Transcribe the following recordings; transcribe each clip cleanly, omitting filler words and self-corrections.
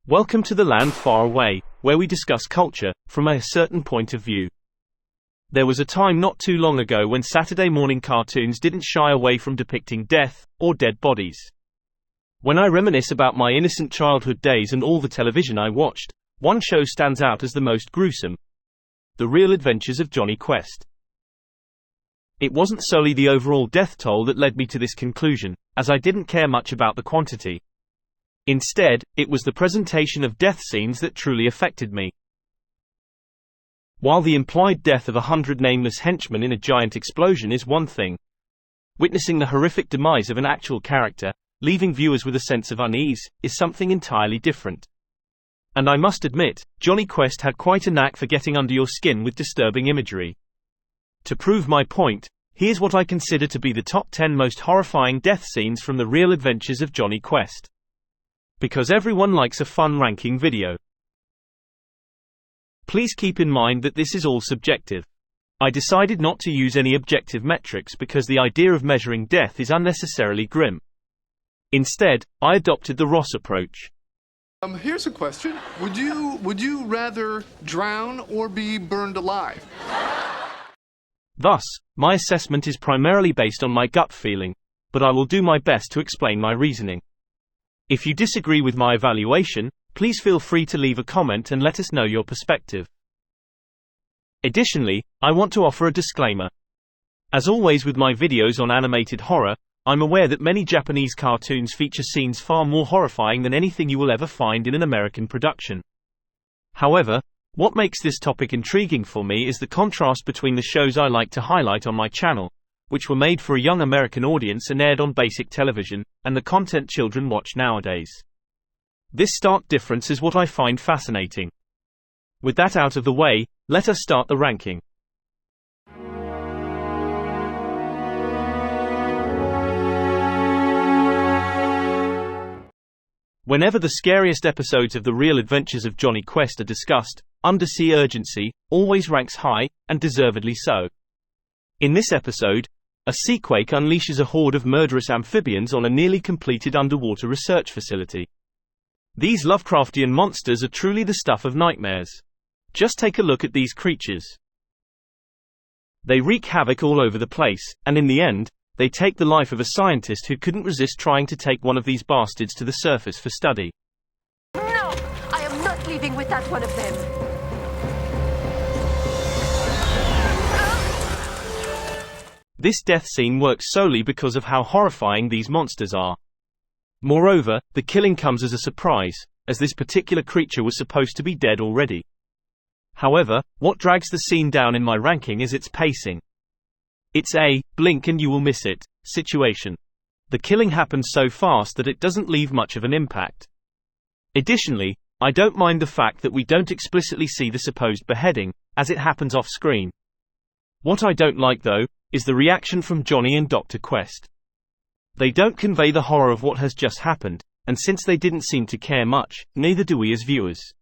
Welcome to the land far away, where we discuss culture from a certain point of view. There was a time not too long ago when Saturday morning cartoons didn't shy away from depicting death or dead bodies. When I reminisce about my innocent childhood days and all the television I watched, one show stands out as the most gruesome: The Real Adventures of Jonny Quest. It wasn't solely the overall death toll that led me to this conclusion, as I didn't care much about the quantity. Instead, it was the presentation of death scenes that truly affected me. While the implied death of 100 nameless henchmen in a giant explosion is one thing, witnessing the horrific demise of an actual character, leaving viewers with a sense of unease, is something entirely different. And I must admit, Jonny Quest had quite a knack for getting under your skin with disturbing imagery. To prove my point, here's what I consider to be the top 10 most horrifying death scenes from The Real Adventures of Jonny Quest. Because everyone likes a fun ranking video. Please keep in mind that this is all subjective. I decided not to use any objective metrics because the idea of measuring death is unnecessarily grim. Instead, I adopted the Ross approach. Here's a question. Would you rather drown or be burned alive? Thus, my assessment is primarily based on my gut feeling, but I will do my best to explain my reasoning. If you disagree with my evaluation, please feel free to leave a comment and let us know your perspective. Additionally, I want to offer a disclaimer. As always with my videos on animated horror, I'm aware that many Japanese cartoons feature scenes far more horrifying than anything you will ever find in an American production. However, what makes this topic intriguing for me is the contrast between the shows I like to highlight on my channel, which were made for a young American audience and aired on basic television, and the content children watch nowadays. This stark difference is what I find fascinating. With that out of the way, let us start the ranking. Whenever the scariest episodes of The Real Adventures of Jonny Quest are discussed, Undersea Urgency always ranks high, and deservedly so. In this episode, a seaquake unleashes a horde of murderous amphibians on a nearly completed underwater research facility. These Lovecraftian monsters are truly the stuff of nightmares. Just take a look at these creatures. They wreak havoc all over the place, and in the end, they take the life of a scientist who couldn't resist trying to take one of these bastards to the surface for study. No! I am not leaving with that one of them! This death scene works solely because of how horrifying these monsters are. Moreover, the killing comes as a surprise, as this particular creature was supposed to be dead already. However, what drags the scene down in my ranking is its pacing. It's a blink and you will miss it situation. The killing happens so fast that it doesn't leave much of an impact. Additionally, I don't mind the fact that we don't explicitly see the supposed beheading, as it happens off screen. What I don't like though, is the reaction from Jonny and Dr. Quest. They don't convey the horror of what has just happened, and since they didn't seem to care much, neither do we as viewers.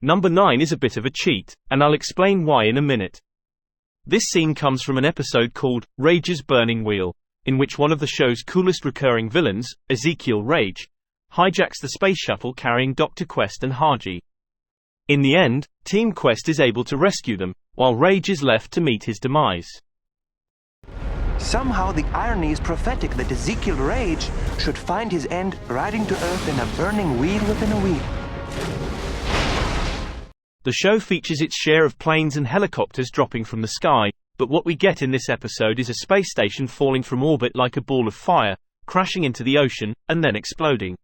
Number 9 is a bit of a cheat, and I'll explain why in a minute. This scene comes from an episode called Rage's Burning Wheel, in which one of the show's coolest recurring villains, Ezekiel Rage, hijacks the space shuttle carrying Dr. Quest and Haji. In the end, Team Quest is able to rescue them, while Rage is left to meet his demise. Somehow the irony is prophetic that Ezekiel Rage should find his end riding to Earth in a burning wheel within a wheel. The show features its share of planes and helicopters dropping from the sky, but what we get in this episode is a space station falling from orbit like a ball of fire, crashing into the ocean, and then exploding.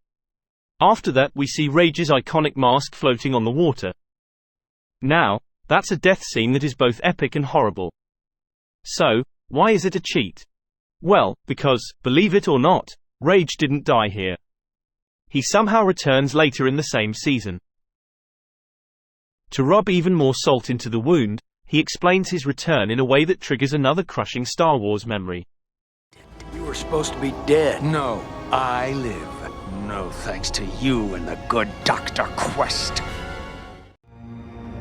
After that we see Rage's iconic mask floating on the water. Now, that's a death scene that is both epic and horrible. So, why is it a cheat? Well, because, believe it or not, Rage didn't die here. He somehow returns later in the same season. To rub even more salt into the wound, he explains his return in a way that triggers another crushing Star Wars memory. You were supposed to be dead. No. I live. No thanks to you and the good Dr. Quest.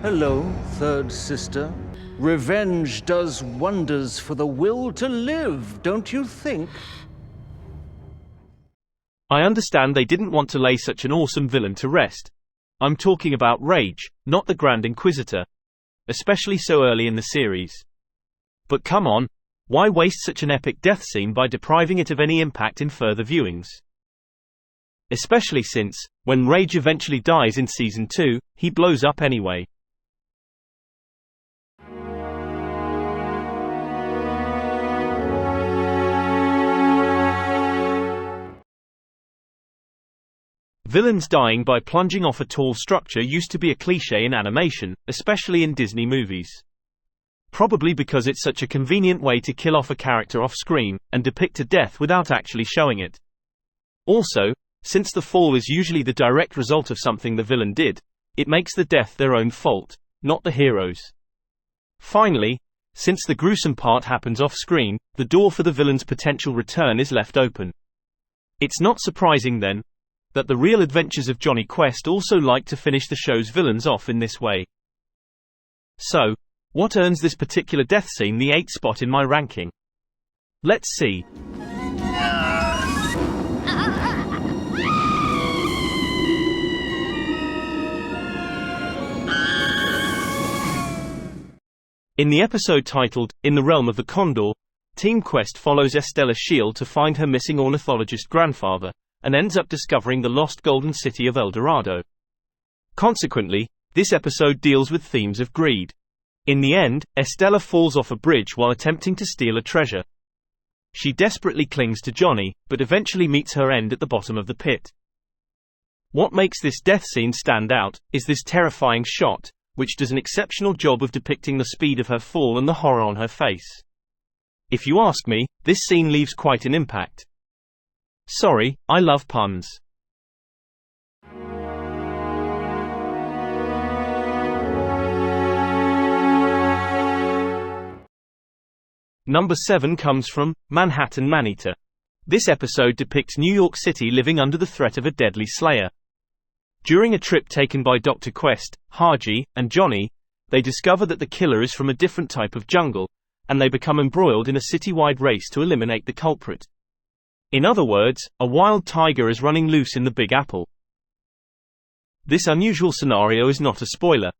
Hello, third sister. Revenge does wonders for the will to live, don't you think? I understand they didn't want to lay such an awesome villain to rest. I'm talking about Rage, not the Grand Inquisitor. Especially so early in the series. But come on, why waste such an epic death scene by depriving it of any impact in further viewings? Especially since, when Rage eventually dies in Season 2, he blows up anyway. Villains dying by plunging off a tall structure used to be a cliché in animation, especially in Disney movies. Probably because it's such a convenient way to kill off a character off screen, and depict a death without actually showing it. Also, since the fall is usually the direct result of something the villain did, it makes the death their own fault, not the hero's. Finally, since the gruesome part happens off screen, the door for the villain's potential return is left open. It's not surprising then, that the real adventures of Jonny Quest also like to finish the show's villains off in this way. So, what earns this particular death scene the 8th spot in my ranking? Let's see. In the episode titled, In the Realm of the Condor, Team Quest follows Estella Shield to find her missing ornithologist grandfather, and ends up discovering the lost golden city of El Dorado. Consequently, this episode deals with themes of greed. In the end, Estella falls off a bridge while attempting to steal a treasure. She desperately clings to Jonny, but eventually meets her end at the bottom of the pit. What makes this death scene stand out, is this terrifying shot, which does an exceptional job of depicting the speed of her fall and the horror on her face. If you ask me, this scene leaves quite an impact. Sorry, I love puns. Number 7 comes from Manhattan Maneater. This episode depicts New York City living under the threat of a deadly slayer. During a trip taken by Dr. Quest, Haji, and Jonny, they discover that the killer is from a different type of jungle, and they become embroiled in a citywide race to eliminate the culprit. In other words, a wild tiger is running loose in the Big Apple. This unusual scenario is not a spoiler,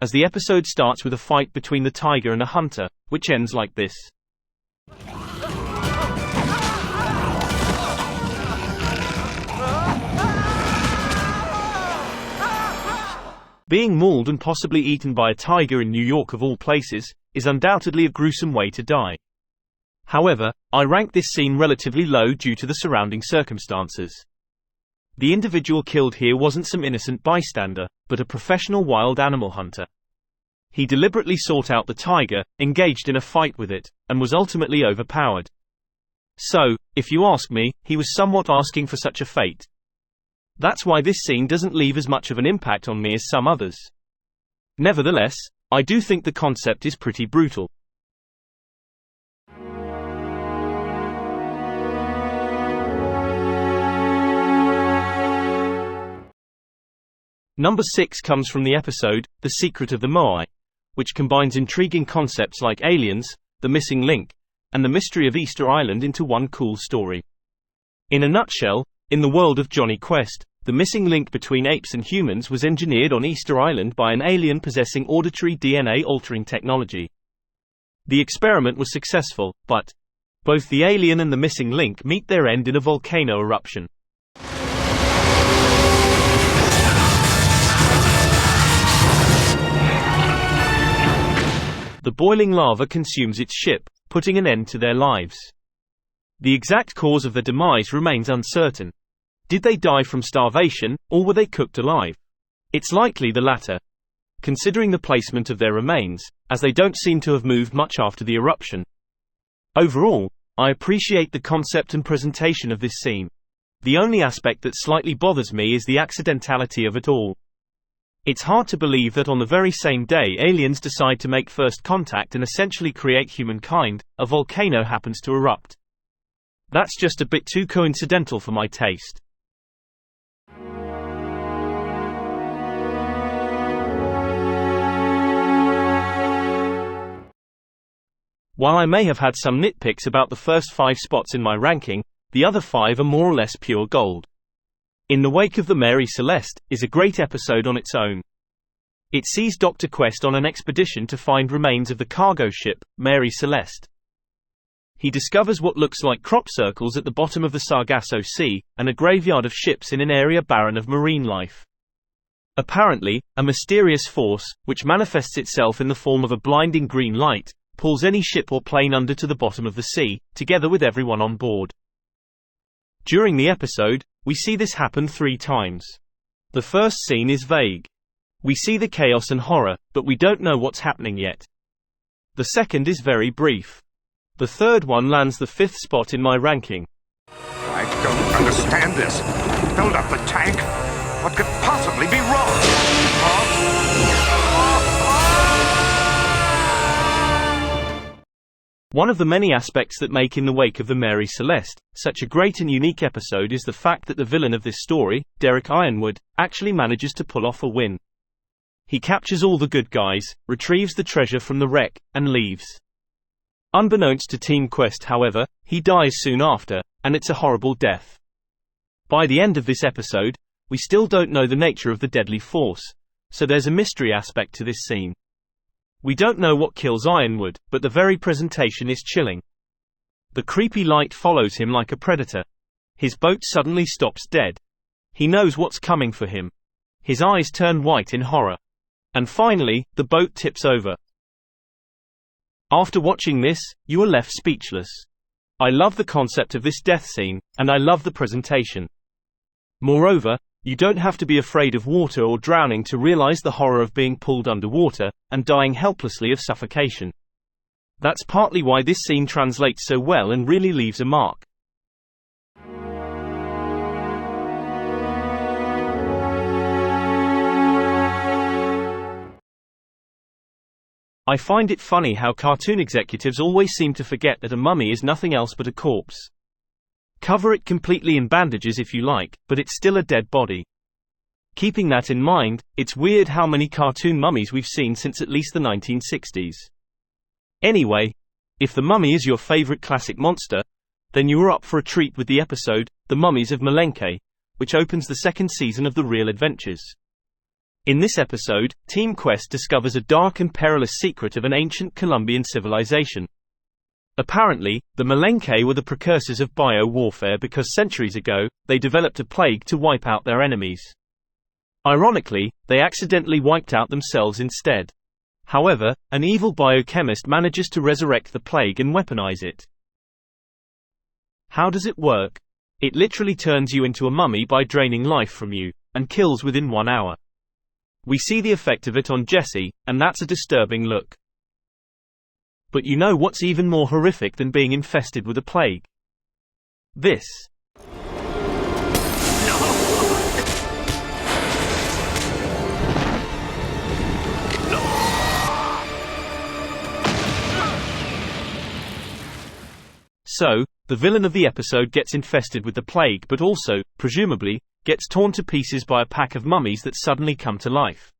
as the episode starts with a fight between the tiger and a hunter, which ends like this. Being mauled and possibly eaten by a tiger in New York of all places, is undoubtedly a gruesome way to die. However, I rank this scene relatively low due to the surrounding circumstances. The individual killed here wasn't some innocent bystander, but a professional wild animal hunter. He deliberately sought out the tiger, engaged in a fight with it, and was ultimately overpowered. So, if you ask me, he was somewhat asking for such a fate. That's why this scene doesn't leave as much of an impact on me as some others. Nevertheless, I do think the concept is pretty brutal. Number 6 comes from the episode, The Secret of the Moai, which combines intriguing concepts like aliens, the missing link, and the mystery of Easter Island into one cool story. In a nutshell, in the world of Jonny Quest, the missing link between apes and humans was engineered on Easter Island by an alien possessing auditory DNA-altering technology. The experiment was successful, but both the alien and the missing link meet their end in a volcano eruption. The boiling lava consumes its ship, putting an end to their lives. The exact cause of their demise remains uncertain. Did they die from starvation, or were they cooked alive? It's likely the latter, considering the placement of their remains, as they don't seem to have moved much after the eruption. Overall, I appreciate the concept and presentation of this scene. The only aspect that slightly bothers me is the accidentality of it all. It's hard to believe that on the very same day aliens decide to make first contact and essentially create humankind, a volcano happens to erupt. That's just a bit too coincidental for my taste. While I may have had some nitpicks about the first 5 spots in my ranking, the other 5 are more or less pure gold. In the Wake of the Mary Celeste is a great episode on its own. It sees Dr. Quest on an expedition to find remains of the cargo ship, Mary Celeste. He discovers what looks like crop circles at the bottom of the Sargasso Sea, and a graveyard of ships in an area barren of marine life. Apparently, a mysterious force, which manifests itself in the form of a blinding green light, pulls any ship or plane under to the bottom of the sea, together with everyone on board. During the episode, we see this happen 3 times. The first scene is vague. We see the chaos and horror, but we don't know what's happening yet. The second is very brief. The third one lands the 5th spot in my ranking. I don't understand this. Filled up the tank? What could possibly be wrong? One of the many aspects that make In the Wake of the Mary Celeste such a great and unique episode is the fact that the villain of this story, Derek Ironwood, actually manages to pull off a win. He captures all the good guys, retrieves the treasure from the wreck, and leaves. Unbeknownst to Team Quest, however, he dies soon after, and it's a horrible death. By the end of this episode, we still don't know the nature of the deadly force, so there's a mystery aspect to this scene. We don't know what kills Ironwood, but the very presentation is chilling. The creepy light follows him like a predator. His boat suddenly stops dead. He knows what's coming for him. His eyes turn white in horror. And finally, the boat tips over. After watching this, you are left speechless. I love the concept of this death scene, and I love the presentation. Moreover, you don't have to be afraid of water or drowning to realize the horror of being pulled underwater, and dying helplessly of suffocation. That's partly why this scene translates so well and really leaves a mark. I find it funny how cartoon executives always seem to forget that a mummy is nothing else but a corpse. Cover it completely in bandages if you like, but it's still a dead body. Keeping that in mind, it's weird how many cartoon mummies we've seen since at least the 1960s. Anyway, if The Mummy is your favorite classic monster, then you are up for a treat with the episode, The Mummies of Malenke, which opens the 2nd season of The Real Adventures. In this episode, Team Quest discovers a dark and perilous secret of an ancient Colombian civilization. Apparently, the Malenke were the precursors of bio-warfare because centuries ago, they developed a plague to wipe out their enemies. Ironically, they accidentally wiped out themselves instead. However, an evil biochemist manages to resurrect the plague and weaponize it. How does it work? It literally turns you into a mummy by draining life from you, and kills within 1 hour. We see the effect of it on Jesse, and that's a disturbing look. But you know what's even more horrific than being infested with a plague? This. So, the villain of the episode gets infested with the plague but also, presumably, gets torn to pieces by a pack of mummies that suddenly come to life.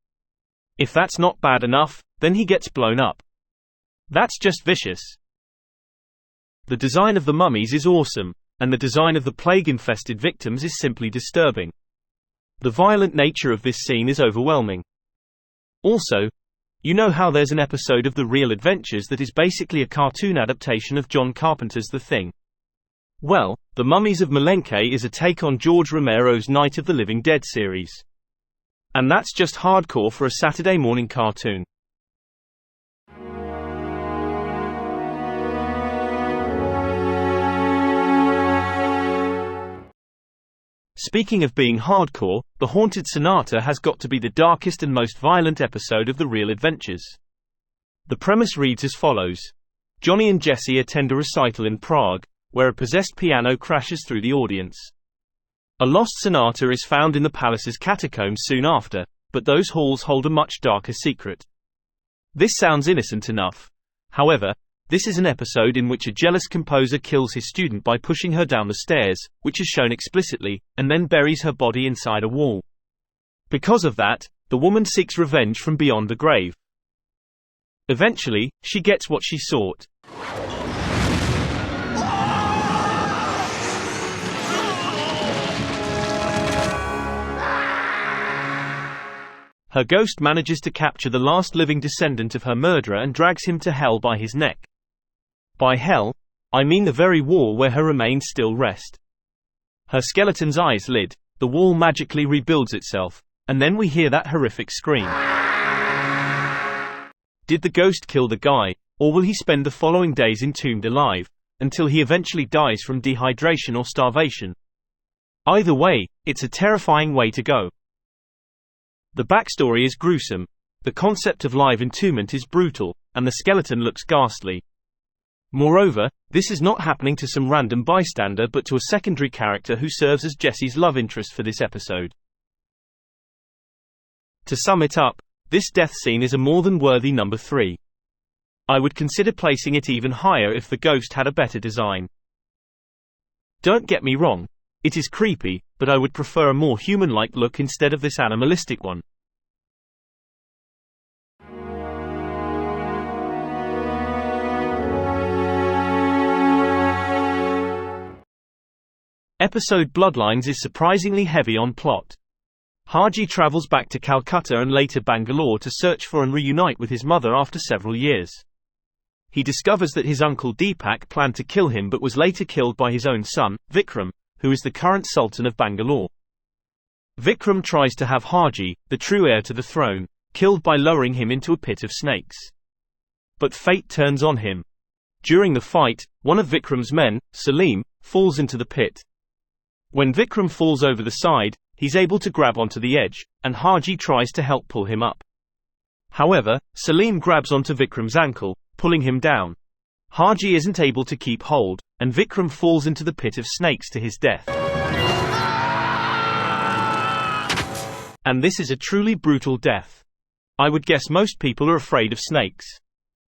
If that's not bad enough, then he gets blown up. That's just vicious. The design of the mummies is awesome, and the design of the plague-infested victims is simply disturbing. The violent nature of this scene is overwhelming. Also, you know how there's an episode of The Real Adventures that is basically a cartoon adaptation of John Carpenter's The Thing? Well, The Mummies of Malenke is a take on George Romero's Night of the Living Dead series. And that's just hardcore for a Saturday morning cartoon. Speaking of being hardcore, The Haunted Sonata has got to be the darkest and most violent episode of The Real Adventures. The premise reads as follows. Jonny and Jesse attend a recital in Prague, where a possessed piano crashes through the audience. A lost sonata is found in the palace's catacombs soon after, but those halls hold a much darker secret. This sounds innocent enough. However, this is an episode in which a jealous composer kills his student by pushing her down the stairs, which is shown explicitly, and then buries her body inside a wall. Because of that, the woman seeks revenge from beyond the grave. Eventually, she gets what she sought. Her ghost manages to capture the last living descendant of her murderer and drags him to hell by his neck. By hell, I mean the very wall where her remains still rest. Her skeleton's eyes lid, the wall magically rebuilds itself, and then we hear that horrific scream. Did the ghost kill the guy, or will he spend the following days entombed alive, until he eventually dies from dehydration or starvation? Either way, it's a terrifying way to go. The backstory is gruesome, the concept of live entombment is brutal, and the skeleton looks ghastly. Moreover, this is not happening to some random bystander but to a secondary character who serves as Jesse's love interest for this episode. To sum it up, this death scene is a more than worthy number 3. I would consider placing it even higher if the ghost had a better design. Don't get me wrong, it is creepy, but I would prefer a more human-like look instead of this animalistic one. Episode Bloodlines is surprisingly heavy on plot. Haji travels back to Calcutta and later Bangalore to search for and reunite with his mother after several years. He discovers that his uncle Deepak planned to kill him but was later killed by his own son, Vikram, who is the current Sultan of Bangalore. Vikram tries to have Haji, the true heir to the throne, killed by lowering him into a pit of snakes. But fate turns on him. During the fight, one of Vikram's men, Salim, falls into the pit. When Vikram falls over the side, he's able to grab onto the edge, and Haji tries to help pull him up. However, Salim grabs onto Vikram's ankle, pulling him down. Haji isn't able to keep hold, and Vikram falls into the pit of snakes to his death. And this is a truly brutal death. I would guess most people are afraid of snakes.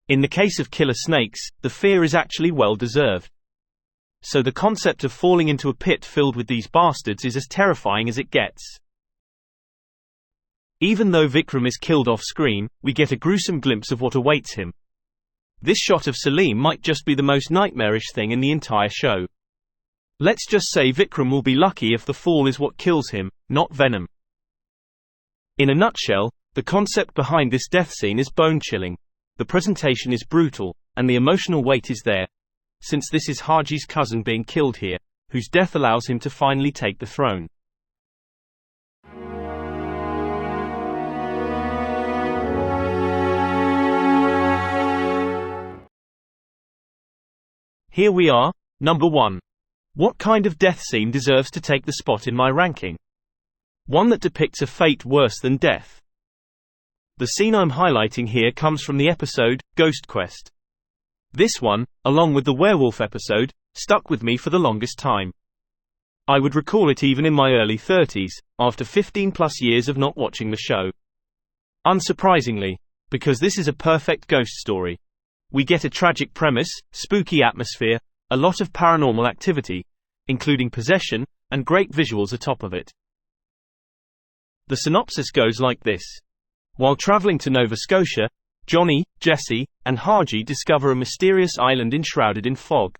In the case of killer snakes, the fear is actually well deserved. So the concept of falling into a pit filled with these bastards is as terrifying as it gets. Even though Vikram is killed off screen, we get a gruesome glimpse of what awaits him. This shot of Salim might just be the most nightmarish thing in the entire show. Let's just say Vikram will be lucky if the fall is what kills him, not venom. In a nutshell, the concept behind this death scene is bone-chilling, the presentation is brutal, and the emotional weight is there, since this is Haji's cousin being killed here, whose death allows him to finally take the throne. Here we are, number 1. What kind of death scene deserves to take the spot in my ranking? One that depicts a fate worse than death. The scene I'm highlighting here comes from the episode, Ghost Quest. This one, along with the werewolf episode, stuck with me for the longest time. I would recall it even in my early 30s, after 15 plus years of not watching the show. Unsurprisingly, because this is a perfect ghost story. We get a tragic premise, spooky atmosphere, a lot of paranormal activity, including possession, and great visuals atop of it. The synopsis goes like this. While traveling to Nova Scotia, Jonny, Jesse, and Haji discover a mysterious island enshrouded in fog.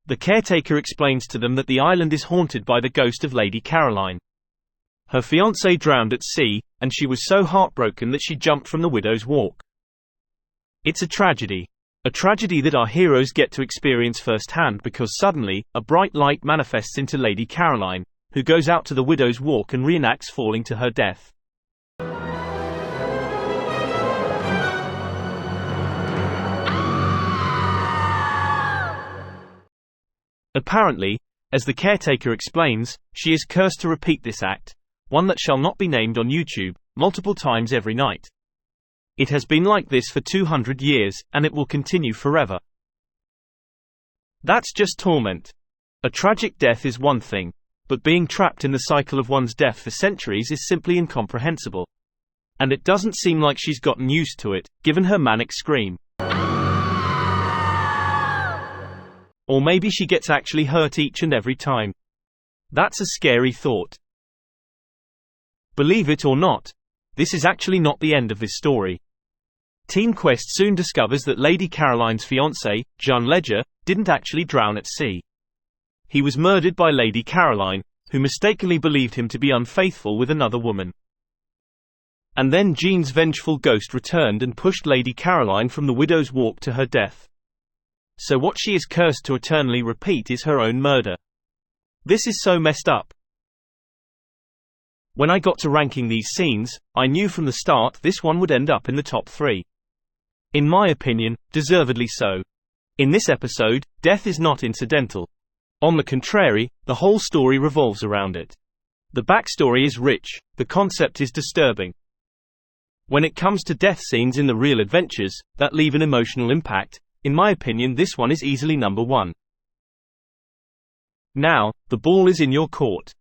The caretaker explains to them that the island is haunted by the ghost of Lady Caroline. Her fiancé drowned at sea, and she was so heartbroken that she jumped from the Widow's Walk. It's a tragedy that our heroes get to experience firsthand because suddenly, a bright light manifests into Lady Caroline, who goes out to the Widow's Walk and reenacts falling to her death. Apparently, as the caretaker explains, she is cursed to repeat this act, one that shall not be named on YouTube, multiple times every night. It has been like this for 200 years, and it will continue forever. That's just torment. A tragic death is one thing, but being trapped in the cycle of one's death for centuries is simply incomprehensible. And it doesn't seem like she's gotten used to it, given her manic scream. Or maybe she gets actually hurt each and every time. That's a scary thought. Believe it or not, this is actually not the end of this story. Team Quest soon discovers that Lady Caroline's fiancé, John Ledger, didn't actually drown at sea. He was murdered by Lady Caroline, who mistakenly believed him to be unfaithful with another woman. And then Jean's vengeful ghost returned and pushed Lady Caroline from the Widow's Walk to her death. So what she is cursed to eternally repeat is her own murder. This is so messed up. When I got to ranking these scenes, I knew from the start this one would end up in the top 3. In my opinion, deservedly so. In this episode, death is not incidental. On the contrary, the whole story revolves around it. The backstory is rich, the concept is disturbing. When it comes to death scenes in the real adventures that leave an emotional impact, in my opinion this one is easily number 1. Now, the ball is in your court.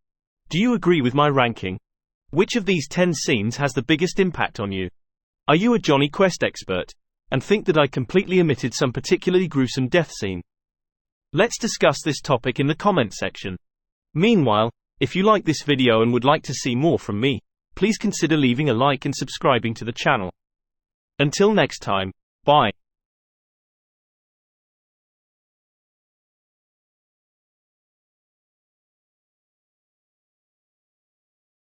Do you agree with my ranking? Which of these 10 scenes has the biggest impact on you? Are you a Jonny Quest expert, and think that I completely omitted some particularly gruesome death scene? Let's discuss this topic in the comment section. Meanwhile, if you like this video and would like to see more from me, please consider leaving a like and subscribing to the channel. Until next time, bye.